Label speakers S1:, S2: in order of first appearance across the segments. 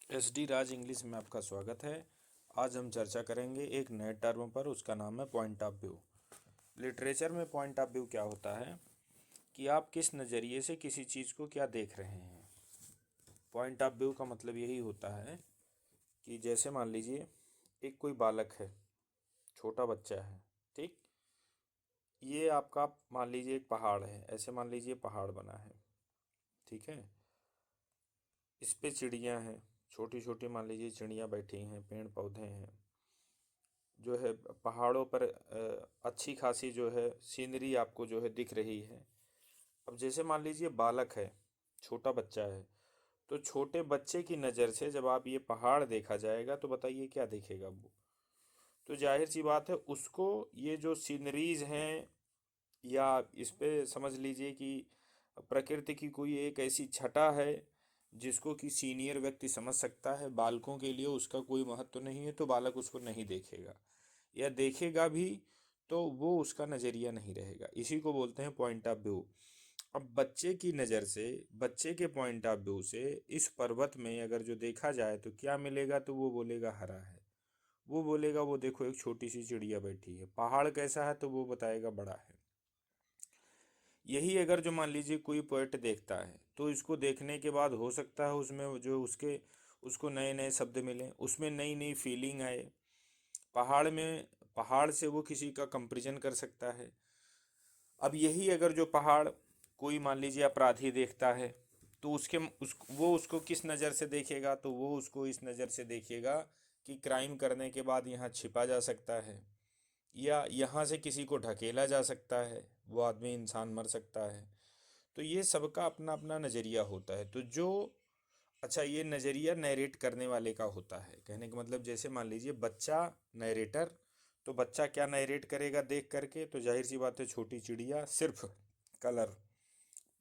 S1: S D राज English में आपका स्वागत है। आज हम चर्चा करेंगे एक नए टर्म पर, उसका नाम है पॉइंट ऑफ व्यू। लिटरेचर में पॉइंट ऑफ व्यू क्या होता है कि आप किस नज़रिए से किसी चीज़ को क्या देख रहे हैं। पॉइंट ऑफ व्यू का मतलब यही होता है कि जैसे मान लीजिए एक कोई बालक है, छोटा बच्चा है, ठीक। ये आपका मान लीजिए एक पहाड़ है, ऐसे मान लीजिए पहाड़ बना है, ठीक है। इस पे चिड़ियाँ हैं, छोटी छोटी मान लीजिए चिड़ियाँ बैठी हैं, पेड़ पौधे हैं, जो है पहाड़ों पर अच्छी खासी जो है सीनरी आपको जो है दिख रही है। अब जैसे मान लीजिए बालक है, छोटा बच्चा है, तो छोटे बच्चे की नज़र से जब आप ये पहाड़ देखा जाएगा तो बताइए क्या देखेगा वो। तो जाहिर सी बात है उसको ये जो सीनरीज हैं, या इस पे समझ लीजिए कि प्रकृति की कोई एक ऐसी छटा है जिसको कि सीनियर व्यक्ति समझ सकता है, बालकों के लिए उसका कोई महत्व नहीं है, तो बालक उसको नहीं देखेगा, या देखेगा भी तो वो उसका नज़रिया नहीं रहेगा। इसी को बोलते हैं पॉइंट ऑफ व्यू। अब बच्चे की नज़र से, बच्चे के पॉइंट ऑफ व्यू से इस पर्वत में अगर जो देखा जाए तो क्या मिलेगा, तो वो बोलेगा हरा है, वो बोलेगा वो देखो एक छोटी सी चिड़िया बैठी है। पहाड़ कैसा है तो वो बताएगा बड़ा है। यही अगर जो मान लीजिए कोई पोएट देखता है तो इसको देखने के बाद हो सकता है उसमें जो उसको नए नए शब्द मिलें, उसमें नई नई फीलिंग आए। पहाड़ में, पहाड़ से वो किसी का कंपैरिजन कर सकता है। अब यही अगर जो पहाड़ कोई मान लीजिए अपराधी देखता है तो वो उसको किस नज़र से देखेगा, तो वो उसको इस नज़र से देखेगा कि क्राइम करने के बाद यहाँ छिपा जा सकता है, या यहाँ से किसी को ढकेला जा सकता है, वो आदमी इंसान मर सकता है। तो ये सबका अपना अपना नज़रिया होता है। तो जो अच्छा, ये नज़रिया नरेट करने वाले का होता है। कहने का मतलब जैसे मान लीजिए बच्चा नरेटर, तो बच्चा क्या नरेट करेगा देख करके, तो जाहिर सी बात है छोटी चिड़िया, सिर्फ कलर।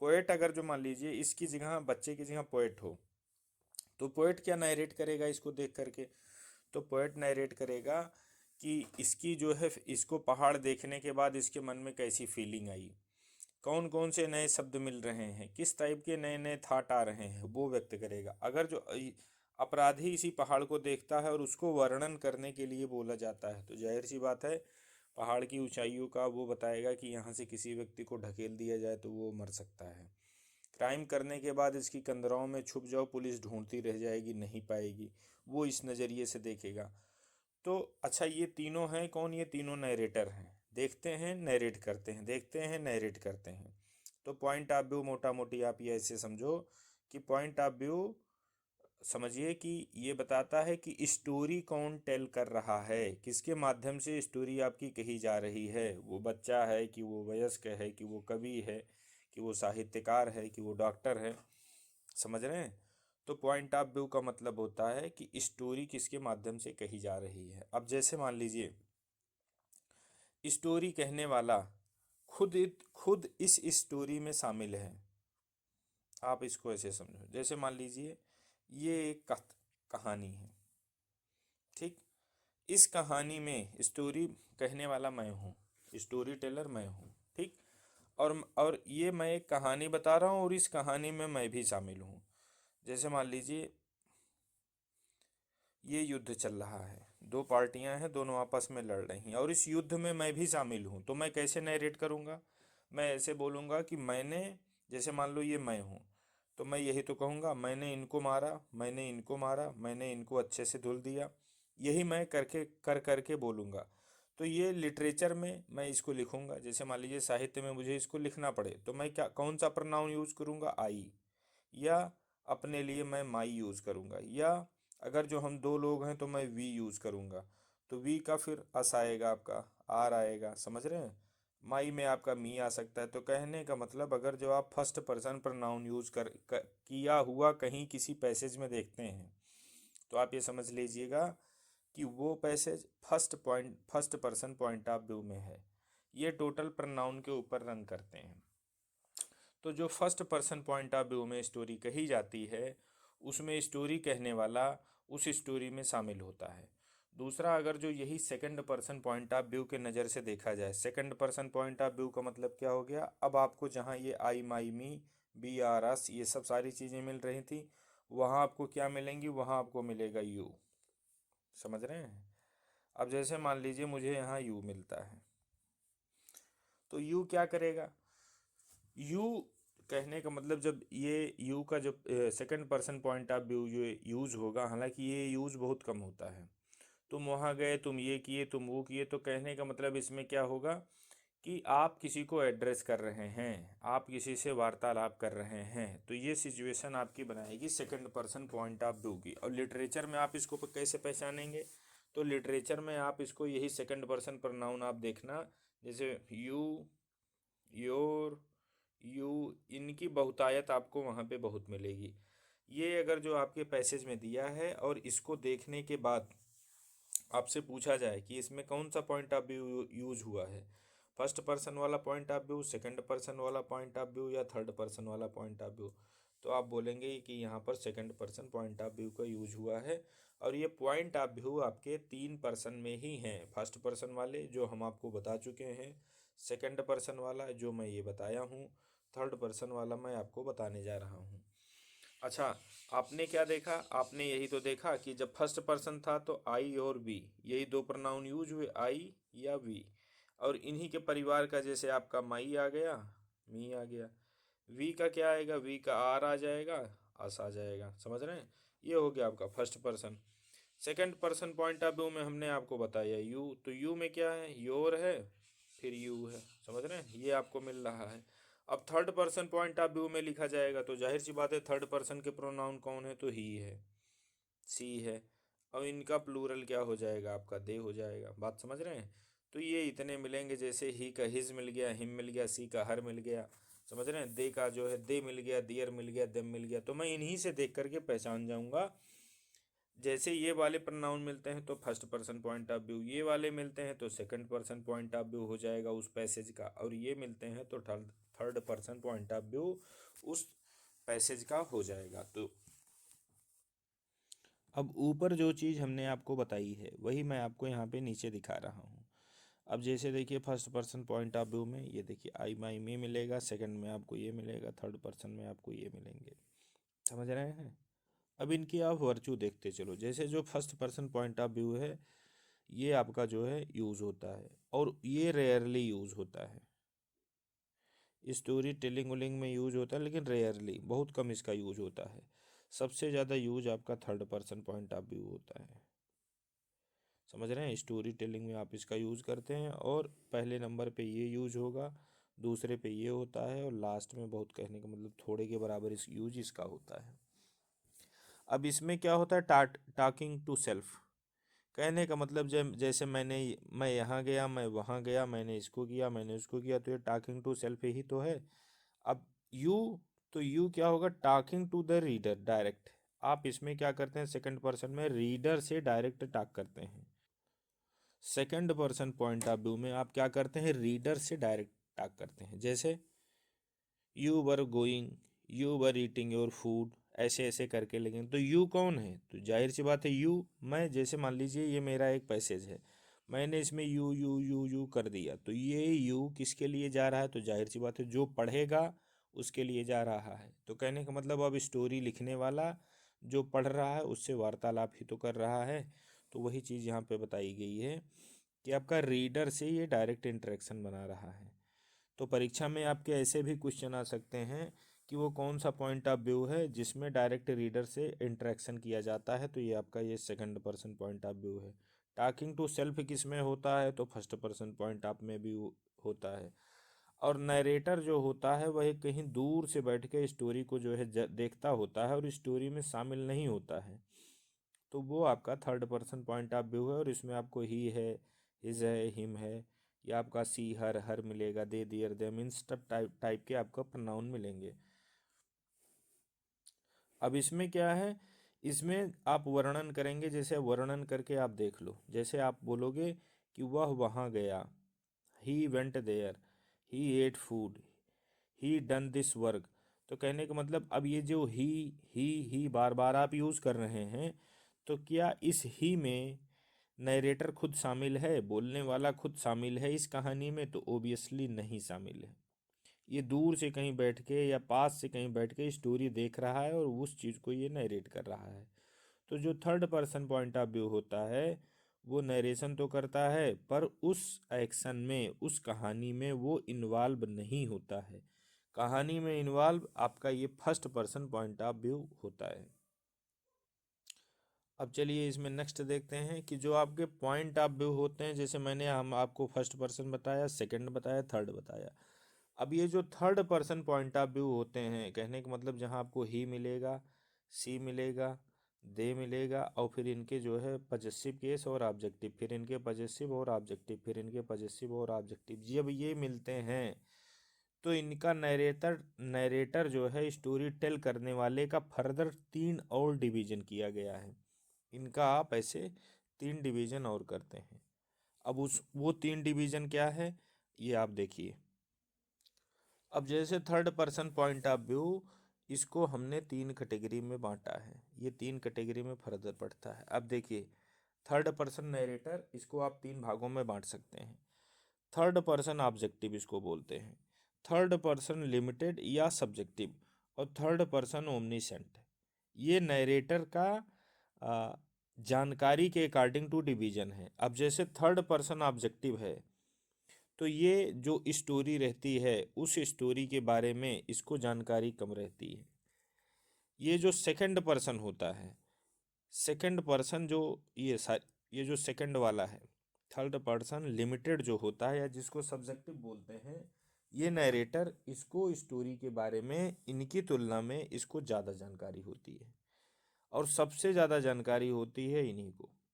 S1: पोएट अगर जो मान लीजिए इसकी जगह, बच्चे की जगह पोएट हो, तो पोएट क्या नरेट करेगा इसको देख करके, तो पोएट नरेट करेगा कि इसकी जो है, इसको पहाड़ देखने के बाद इसके मन में कैसी फीलिंग आई, कौन कौन से नए शब्द मिल रहे हैं, किस टाइप के नए नए थाट आ रहे हैं, वो व्यक्त करेगा। अगर जो अपराधी इसी पहाड़ को देखता है और उसको वर्णन करने के लिए बोला जाता है, तो जाहिर सी बात है पहाड़ की ऊंचाइयों का वो बताएगा कि यहाँ से किसी व्यक्ति को ढकेल दिया जाए तो वो मर सकता है। क्राइम करने के बाद इसकी कंदराओं में छुप जाओ, पुलिस ढूंढती रह जाएगी, नहीं पाएगी, वो इस नज़रिए से देखेगा। तो अच्छा, ये तीनों हैं कौन, ये तीनों नरेटर हैं। देखते हैं नरेट करते हैं, देखते हैं नरेट करते हैं। तो पॉइंट ऑफ व्यू मोटा मोटी आप ये ऐसे समझो कि पॉइंट ऑफ व्यू समझिए कि ये बताता है कि स्टोरी कौन टेल कर रहा है, किसके माध्यम से स्टोरी आपकी कही जा रही है। वो बच्चा है कि वो वयस्क है कि वो कवि है कि वो साहित्यकार है कि वो डॉक्टर है, समझ रहे हैं। तो पॉइंट ऑफ व्यू का मतलब होता है कि स्टोरी किसके माध्यम से कही जा रही है। अब जैसे मान लीजिए स्टोरी कहने वाला खुद इस स्टोरी में शामिल है। आप इसको ऐसे समझो, जैसे मान लीजिए ये एक कहानी है, ठीक। इस कहानी में स्टोरी कहने वाला मैं हूँ, स्टोरी टेलर मैं हूँ, ठीक। और ये मैं एक कहानी बता रहा हूँ और इस कहानी में मैं भी शामिल हूँ। जैसे मान लीजिए ये युद्ध चल रहा है, दो पार्टियां हैं, दोनों आपस में लड़ रही हैं और इस युद्ध में मैं भी शामिल हूँ। तो मैं कैसे नरेट करूँगा, मैं ऐसे बोलूँगा कि मैंने, जैसे मान लो ये मैं हूँ, तो मैं यही तो कहूँगा मैंने इनको मारा, मैंने इनको मारा, मैंने इनको अच्छे से धुल दिया। यही मैं करके बोलूँगा। तो ये लिटरेचर में मैं इसको लिखूँगा। जैसे मान लीजिए साहित्य में मुझे इसको लिखना पड़े तो मैं क्या, कौन सा प्रोनाउन यूज़ करूँगा, आई, या अपने लिए मैं माई यूज़ करूँगा, या अगर जो हम दो लोग हैं तो मैं वी यूज़ करूँगा। तो वी का फिर अस आएगा, आपका आर आएगा, समझ रहे हैं। माई में आपका मी आ सकता है। तो कहने का मतलब अगर जो आप फर्स्ट पर्सन प्रोनाउन यूज़ किया हुआ कहीं किसी पैसेज में देखते हैं तो आप ये समझ लीजिएगा कि वो passage first person point of view में है। ये टोटल प्रोनाउन के ऊपर रन करते हैं। तो जो first person point of view में स्टोरी कही जाती है उसमें स्टोरी कहने वाला उस स्टोरी में शामिल होता है। दूसरा, अगर जो यही second person point of view के नज़र से देखा जाए, second person point of view का मतलब क्या हो गया, अब आपको जहाँ ये आई माई मी बी आर अस ये सब सारी चीज़ें मिल रही थी, वहाँ आपको क्या मिलेंगी, वहाँ आपको मिलेगा यू। समझ रहे हैं। अब जैसे मान लीजिए मुझे यहाँ यू मिलता है, तो यू क्या करेगा, यू कहने का मतलब जब ये यू का जब second person point of view जो यूज़ होगा, हालांकि ये यूज़ बहुत कम होता है, तुम वहाँ गए, तुम ये किए, तुम वो किए, तो कहने का मतलब इसमें क्या होगा कि आप किसी को एड्रेस कर रहे हैं, आप किसी से वार्तालाप कर रहे हैं, तो ये सिचुएशन आपकी बनाएगी second person point of view की। और लिटरेचर में आप इसको कैसे पहचानेंगे, तो लिटरेचर में आप इसको यही सेकंड पर्सन प्रोनाउन आप देखना, जैसे यू, योर, यू, इनकी बहुतायत आपको वहाँ पे बहुत मिलेगी। ये अगर जो आपके पैसेज में दिया है और इसको देखने के बाद आपसे पूछा जाए कि इसमें कौन सा पॉइंट ऑफ व्यू यूज हुआ है, फर्स्ट पर्सन वाला point of view, second person वाला पॉइंट ऑफ व्यू, या थर्ड पर्सन वाला पॉइंट ऑफ व्यू, तो आप बोलेंगे कि यहाँ पर second person point of view का यूज हुआ है। और ये पॉइंट ऑफ व्यू आपके 3 पर्सन में ही हैं, फर्स्ट पर्सन वाले जो हम आपको बता चुके हैं, सेकंड पर्सन वाला जो मैं ये बताया हूँ, थर्ड पर्सन वाला मैं आपको बताने जा रहा हूँ। अच्छा, आपने क्या देखा, आपने यही तो देखा कि जब फर्स्ट पर्सन था तो आई और वी, यही दो प्रोनाउन यूज हुए, आई या वी, और इन्हीं के परिवार का जैसे आपका माई आ गया, मी आ गया, वी का क्या आएगा, वी का आर आ जाएगा, अस आ जाएगा। समझ रहे हैं, ये हो गया आपका first person. Second person point of view में हमने आपको बताया यू, तो यू में क्या है, योर है, फिर यू है। समझ रहे हैं, ये आपको मिल रहा है। अब third person point of view में लिखा जाएगा तो जाहिर सी बात है थर्ड पर्सन के प्रोनाउन कौन है, तो ही है, सी है। अब इनका प्लूरल क्या हो जाएगा, आपका दे हो जाएगा। बात समझ रहे हैं। तो ये इतने मिलेंगे, जैसे ही का हिज मिल गया, हिम मिल गया, सी का हर मिल गया। समझ रहे हैं, दे का जो है दे मिल गया, दियर मिल गया, देम मिल गया। तो मैं इन्हीं से देख करके पहचान जाऊंगा, जैसे ये वाले प्रोनाउन मिलते हैं तो first person point of view, ये वाले मिलते हैं तो second person point of view हो जाएगा उस पैसेज का, और ये मिलते हैं तो third person point of view उस पैसेज का हो जाएगा। तो अब ऊपर जो चीज़ हमने आपको बताई है वही मैं आपको यहाँ पे नीचे दिखा रहा हूँ। अब जैसे देखिए first person point of view में ये देखिए आई माई मी मिलेगा, सेकंड में आपको ये मिलेगा, थर्ड पर्सन में आपको ये मिलेंगे। समझ रहे हैं। अब इनकी आप वर्चू देखते चलो, जैसे जो first person point of view है ये आपका जो है यूज़ होता है, और ये रेयरली यूज़ होता है। स्टोरी टेलिंग उलिंग में यूज होता है लेकिन रेयरली, बहुत कम इसका यूज होता है। सबसे ज़्यादा यूज आपका third person point of view होता है। समझ रहे हैं, स्टोरी टेलिंग में आप इसका यूज़ करते हैं, और पहले नंबर पे ये यूज होगा, दूसरे पे ये होता है, और लास्ट में बहुत कहने का मतलब थोड़े के बराबर इस यूज इसका होता है। अब इसमें क्या होता है, टॉकिंग टू सेल्फ, कहने का मतलब जब जैसे मैं यहाँ गया, मैं वहाँ गया, मैंने इसको किया, मैंने उसको किया, तो ये टॉकिंग टू सेल्फ ही तो है। अब यू, तो यू क्या होगा, talking to the reader direct. आप इसमें क्या करते हैं, सेकंड पर्सन में रीडर से डायरेक्ट टॉक करते हैं। Second person point of view में आप क्या करते हैं, रीडर से डायरेक्ट टॉक करते हैं। जैसे you were going, you were eating your food, ऐसे ऐसे करके। लेकिन तो यू कौन है, तो जाहिर सी बात है यू, मैं जैसे मान लीजिए ये मेरा एक पैसेज है, मैंने इसमें यू यू यू यू कर दिया, तो ये यू किसके लिए जा रहा है, तो जाहिर सी बात है जो पढ़ेगा उसके लिए जा रहा है। तो कहने का मतलब अब स्टोरी लिखने वाला जो पढ़ रहा है उससे वार्तालाप ही तो कर रहा है। तो वही चीज़ यहाँ पे बताई गई है कि आपका रीडर से ये डायरेक्ट इंटरेक्शन बना रहा है। तो परीक्षा में आपके ऐसे भी क्वेश्चन आ सकते हैं कि वो कौन सा पॉइंट ऑफ व्यू है जिसमें डायरेक्ट रीडर से इंटरेक्शन किया जाता है, तो ये आपका ये second person point of view है। टॉकिंग टू सेल्फ किस में होता है, तो फर्स्ट पर्सन पॉइंट ऑफ में भी होता है। और नरेटर जो होता है वह कहीं दूर से बैठ के स्टोरी को जो है देखता होता है और स्टोरी में शामिल नहीं होता है, तो वो आपका third person point of view है। और इसमें आपको ही है, हिज है, हिम है, या आपका सी हर हर मिलेगा, दे दियर देम, इन सब टाइप के आपको प्रोनाउन मिलेंगे। अब इसमें क्या है, इसमें आप वर्णन करेंगे, जैसे वर्णन करके आप देख लो, जैसे आप बोलोगे कि वह वहाँ गया, he went there, he ate food, he done this work. तो कहने का मतलब अब ये जो ही बार बार आप यूज़ कर रहे हैं, तो क्या इस ही में नरेटर खुद शामिल है, बोलने वाला खुद शामिल है इस कहानी में, तो ओबियसली नहीं शामिल है। ये दूर से कहीं बैठ के या पास से कहीं बैठ के स्टोरी देख रहा है और उस चीज़ को ये नरेट कर रहा है। तो जो third person point of view होता है वो नरेशन तो करता है पर उस एक्शन में, उस कहानी में वो इन्वॉल्व नहीं होता है। कहानी में इन्वॉल्व आपका ये first person point of view होता है। अब चलिए इसमें नेक्स्ट देखते हैं कि जो आपके पॉइंट ऑफ व्यू होते हैं, जैसे हम आपको फर्स्ट पर्सन बताया, सेकंड बताया, थर्ड बताया। अब ये जो third person point of view होते हैं, कहने का मतलब जहाँ आपको ही मिलेगा, सी मिलेगा, दे मिलेगा और फिर इनके जो है पजेसिव केस और ऑब्जेक्टिव, फिर इनके पजेसिव और ऑब्जेक्टिव, फिर इनके पजेसिव और ऑब्जेक्टिव, जब ये मिलते हैं तो इनका नरेटर जो है स्टोरी टेल करने वाले का फर्दर 3 और डिवीजन किया गया है। इनका आप ऐसे 3 डिवीजन और करते हैं। अब वो 3 डिवीजन क्या है ये आप देखिए। अब जैसे third person point of view, इसको हमने 3 कैटेगरी में बांटा है, ये 3 कैटेगरी में फर्दर पड़ता है। अब देखिए थर्ड पर्सन नरेटर, इसको आप 3 भागों में बांट सकते हैं। थर्ड पर्सन ऑब्जेक्टिव इसको बोलते हैं, थर्ड पर्सन लिमिटेड या सब्जेक्टिव, और थर्ड पर्सन ओमनीसेंट। ये नरेटर का जानकारी के अकॉर्डिंग टू डिवीजन है। अब जैसे थर्ड पर्सन ऑब्जेक्टिव है तो ये जो स्टोरी रहती है उस स्टोरी के बारे में इसको जानकारी कम रहती है। ये जो सेकंड पर्सन होता है, सेकंड पर्सन जो ये जो सेकंड वाला है, थर्ड पर्सन लिमिटेड जो होता है या जिसको सब्जेक्टिव बोलते हैं, ये नरेटर, इसको स्टोरी के बारे में इनकी तुलना में इसको ज़्यादा जानकारी होती है और सबसे ज़्यादा जानकारी होती है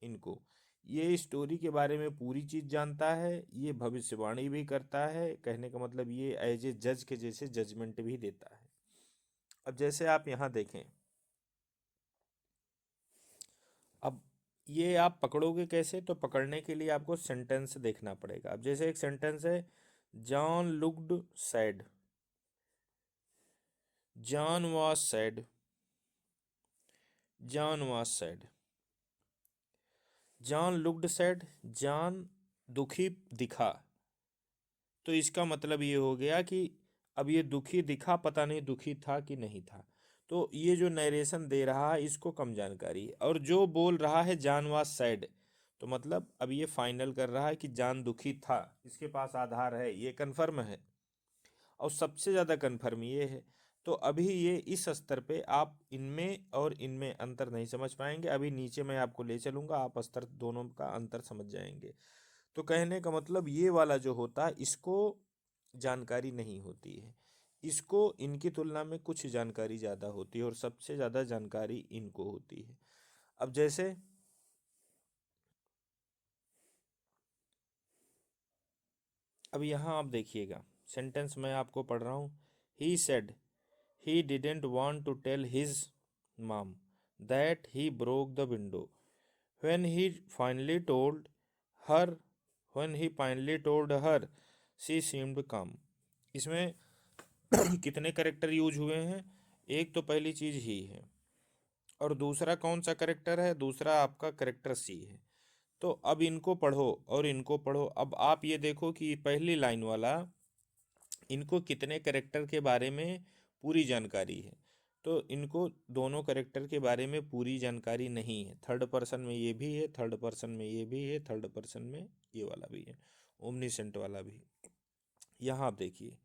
S1: इनको। ये स्टोरी के बारे में पूरी चीज़ जानता है, ये भविष्यवाणी भी करता है, कहने का मतलब ये एज ए जज के जैसे जजमेंट भी देता है। अब जैसे आप यहाँ देखें, अब ये आप पकड़ोगे कैसे, तो पकड़ने के लिए आपको सेंटेंस देखना पड़ेगा। अब जैसे एक सेंटेंस है, John looked sad, John was sad, John was sad, John looked sad, John दुखी दिखा। तो इसका मतलब ये हो गया कि अब ये दुखी दिखा, पता नहीं दुखी था कि नहीं था। तो ये जो नरेशन दे रहा है इसको कम जानकारी है, और जो बोल रहा है जॉन वाज सैड, तो मतलब अब ये फाइनल कर रहा है कि जॉन दुखी था, इसके पास आधार है, ये कन्फर्म है, और सबसे ज़्यादा कन्फर्म ये है। तो अभी ये इस स्तर पे आप इनमें और इनमें अंतर नहीं समझ पाएंगे। अभी नीचे मैं आपको ले चलूँगा, आप स्तर दोनों का अंतर समझ जाएंगे। तो कहने का मतलब ये वाला जो होता है इसको जानकारी नहीं होती है, इसको इनकी तुलना में कुछ जानकारी ज़्यादा होती है और सबसे ज़्यादा जानकारी इनको होती है। अब जैसे अब यहाँ आप देखिएगा, सेंटेंस मैं आपको पढ़ रहा हूँ। He said he didn't want to tell his mom that he broke the window. When he finally told her, when he finally told her, she seemed calm. इसमें कितने करेक्टर यूज हुए हैं? एक तो पहली चीज ही है, और दूसरा कौन सा करेक्टर है? दूसरा आपका करेक्टर सी है। तो अब इनको पढ़ो और इनको पढ़ो। अब आप ये देखो कि पहली लाइन वाला, इनको कितने करेक्टर के बारे में पूरी जानकारी है, तो इनको दोनों करेक्टर के बारे में पूरी जानकारी नहीं है। थर्ड पर्सन में ये भी है, थर्ड पर्सन में ये भी है, थर्ड पर्सन में ये वाला भी है, ओमनीसेंट वाला भी। यहाँ आप देखिए,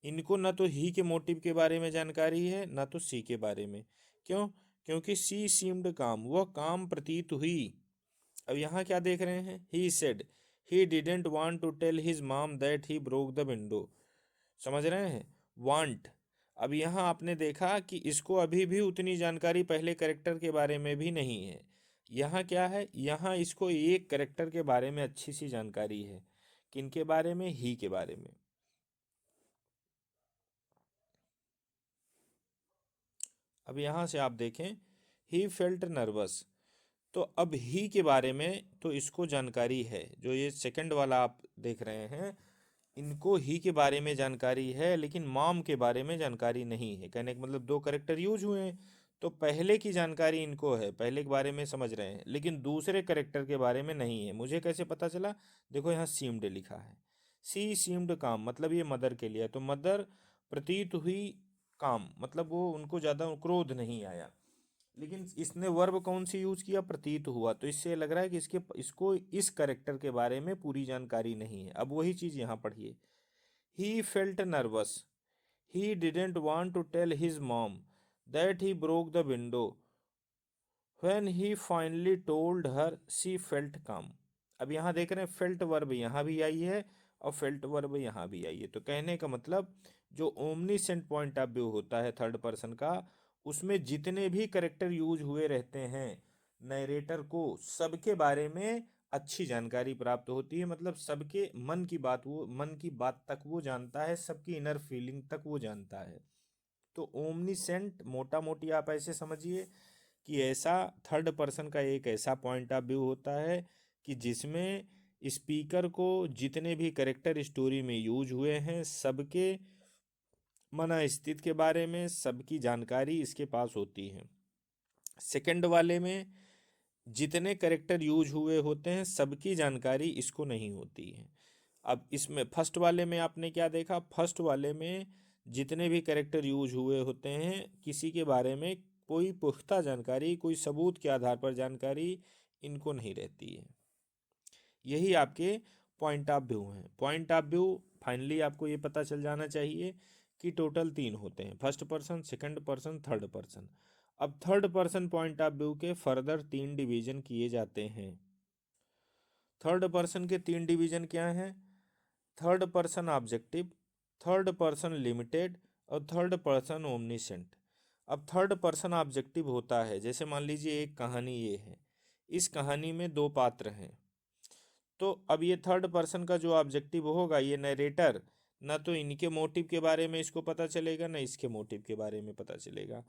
S1: इनको ना तो ही के मोटिव के बारे में जानकारी है ना तो सी के बारे में। क्यों? क्योंकि सी सीम्ड काम, वह काम प्रतीत हुई। अब यहाँ क्या देख रहे हैं? He said he didn't want to tell his mom that he broke the window. समझ रहे हैं? वांट। अब यहाँ आपने देखा कि इसको अभी भी उतनी जानकारी पहले करेक्टर के बारे में भी नहीं है। यहाँ क्या है? यहाँ इसको एक करेक्टर के बारे में अच्छी सी जानकारी है। किनके बारे में? ही के बारे में। अब यहाँ से आप देखें, ही फेल्ट नर्वस, तो अब ही के बारे में तो इसको जानकारी है। जो ये सेकंड वाला आप देख रहे हैं, इनको ही के बारे में जानकारी है लेकिन मॉम के बारे में जानकारी नहीं है। कहने का मतलब दो करेक्टर यूज हुए हैं, तो पहले की जानकारी इनको है, पहले के बारे में समझ रहे हैं, लेकिन दूसरे करेक्टर के बारे में नहीं है। मुझे कैसे पता चला? देखो यहाँ सीम्ड लिखा है, सी सीम्ड काम, मतलब ये मदर के लिए है, तो मदर प्रतीत हुई काम, मतलब वो उनको ज़्यादा क्रोध नहीं आया। लेकिन इसने वर्ब कौन सी यूज किया, प्रतीत हुआ, तो इससे लग रहा है कि इसको इस करेक्टर के बारे में पूरी जानकारी नहीं है। अब वही चीज़ यहाँ पढ़िए। He felt nervous, he didn't want to tell his mom that he broke the window, when he finally told her she felt calm. अब यहाँ देख रहे हैं फेल्ट वर्ब यहाँ भी आई है और फेल्ट वर्ब यहाँ भी आई है। तो कहने का मतलब जो ओमनीसेंट पॉइंट ऑफ व्यू होता है थर्ड पर्सन का, उसमें जितने भी करेक्टर यूज हुए रहते हैं नरेटर को सबके बारे में अच्छी जानकारी प्राप्त होती है। मतलब सबके मन की बात तक वो जानता है, सबकी इनर फीलिंग तक वो जानता है। तो ओमनीसेंट मोटा मोटी आप ऐसे समझिए कि ऐसा थर्ड पर्सन का एक ऐसा पॉइंट ऑफ व्यू होता है कि जिसमें स्पीकर को जितने भी करेक्टर स्टोरी में यूज हुए हैं सबके मनस्थिति के बारे में सबकी जानकारी इसके पास होती है। सेकंड वाले में जितने करेक्टर यूज हुए होते हैं सबकी जानकारी इसको नहीं होती है। अब इसमें फर्स्ट वाले में आपने क्या देखा, फर्स्ट वाले में जितने भी करेक्टर यूज हुए होते हैं किसी के बारे में कोई पुख्ता जानकारी, कोई सबूत के आधार पर जानकारी इनको नहीं रहती है। यही आपके पॉइंट ऑफ व्यू हैं। पॉइंट ऑफ व्यू फाइनली आपको ये पता चल जाना चाहिए कि टोटल 3 होते हैं, first person, second person, third person. अब third person point of view के फर्दर 3 डिवीजन किए जाते हैं। थर्ड पर्सन के 3 डिवीजन क्या हैं, third person objective, third person limited और थर्ड पर्सन ओमनीसेंट। अब थर्ड पर्सन ऑब्जेक्टिव होता है, जैसे मान लीजिए एक कहानी ये है, इस कहानी में 2 पात्र हैं। तो अब ये थर्ड पर्सन का जो ऑब्जेक्टिव होगा, ये नरेटर ना तो इनके मोटिव के बारे में इसको पता चलेगा ना इसके मोटिव के बारे में पता चलेगा।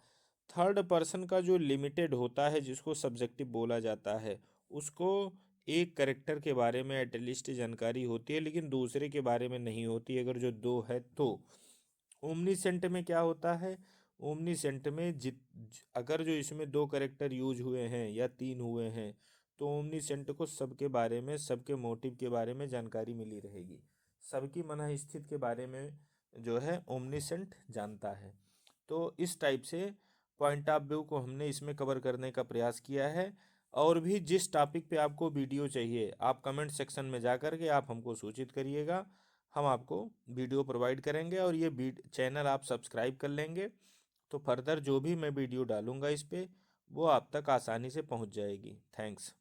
S1: थर्ड पर्सन का जो लिमिटेड होता है जिसको सब्जेक्टिव बोला जाता है, उसको एक करेक्टर के बारे में एटलीस्ट जानकारी होती है लेकिन दूसरे के बारे में नहीं होती अगर जो 2 है तो। ओमनीसेंट में क्या होता है, ओमनीसेंट में अगर जो इसमें 2 करेक्टर यूज हुए हैं या 3 हुए हैं तो ओमनीसेंट को सबके बारे में, सबके मोटिव के बारे में जानकारी मिली रहेगी, सबकी मनःस्थिति के बारे में जो है ओमनीसेंट जानता है। तो इस टाइप से पॉइंट ऑफ व्यू को हमने इसमें कवर करने का प्रयास किया है। और भी जिस टॉपिक पे आपको वीडियो चाहिए आप कमेंट सेक्शन में जा कर के आप हमको सूचित करिएगा, हम आपको वीडियो प्रोवाइड करेंगे और ये चैनल आप सब्सक्राइब कर लेंगे तो फर्दर जो भी मैं वीडियो डालूंगा इस पर वो आप तक आसानी से पहुंच जाएगी। थैंक्स।